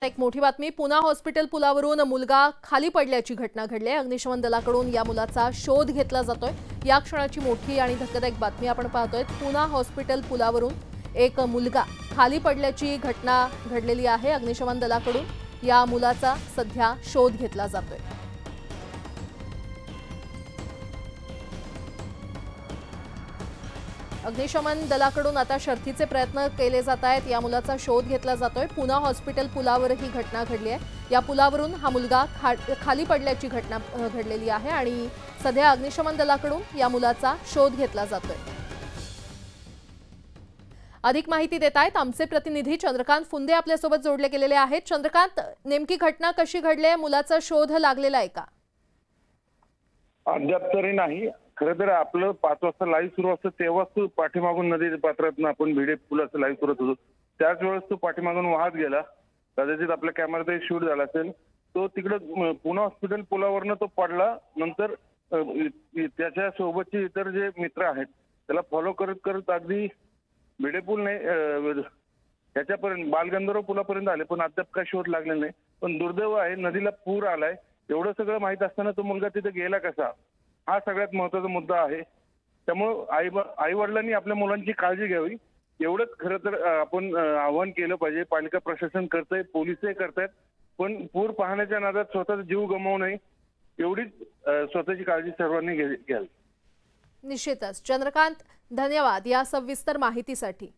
एक मोठी बातमी पुना हॉस्पिटल पुलावरून मुलगा खाली पडल्याची घटना घडली आहे। अग्निशमन दलाकडून या मुलाचा शोध घेतला जातोय। या क्षणाची मोठी आणि धक्कादायक बातमी आपण पाहतोय। पुना हॉस्पिटल पुलावरून एक मुलगा खाली पडल्याची घटना घडलेली आहे। अग्निशमन दलाकडून या मुलाचा सध्या शोध घेतला जातोय। अग्निशमन दलाकडून आता शर्थीचे प्रयत्न केले जात आहेत। या मुलाचा शोध घेतला जातोय। पुना हॉस्पिटल पुलावर ही घटना घडली आहे। या पुलावरून हा मुलगा खाली पडल्याची घटना घडलेली आहे आणि सध्या अग्निशमन दलाकडून या मुलाचा शोध घेतला जातोय। अधिक माहिती देत आहेत आमचे प्रतिनिधी चंद्रकांत फुंदे आपल्यासोबत जोडले गेलेले आहेत। चंद्रकांत, नेमकी घटना कशी घडली आहे? मुलाचा शोध लागलेला आहे का? अद्याप तरी नाही। खरं तर आपलं 5 वाजता लाईव्ह सुरू असतं तेव्हाच तो पाठीमागून नदीच्या पात्रातून आपण भिडे पुलाचं लाईव्ह करत होतो। त्याच वेळेस तो पाठीमागून वाहत गेला। कदाचित आपल्या कॅमेऱ्यात शूट झाला असेल। तो तिकडे पुणे हॉस्पिटल पुलावरनं तो पडला। नंतर त्याच्या सोबतचे इतर जे मित्र आहेत त्याला फॉलो करत करत अगदी भिडे पूल नाही त्याच्यापर्यंत बालगंधर्व पुलापर्यंत आले, पण अद्याप काही शोध लागलेला नाही। पण दुर्दैव आहे, नदीला पूर आलाय। एवढं सगळं माहित असताना तो मुलगा तिथे गेला कसा, हा सगळ्यात महत्त्वाचा मुद्दा आहे। त्यामुळे आई वडिलांनी आपल्या मुलांची काळजी घ्यावी, एवढंच खरं तर आपण आवाहन केलं पाहिजे। पालिका प्रशासन करतंय, पोलीसही करतायत, पण पूर पाहण्याच्या नादात स्वतःचा जीव गमावू नये एवढीच स्वतःची काळजी सर्वांनी घ्यावी। निश्चितच चंद्रकांत, धन्यवाद या सविस्तर माहितीसाठी।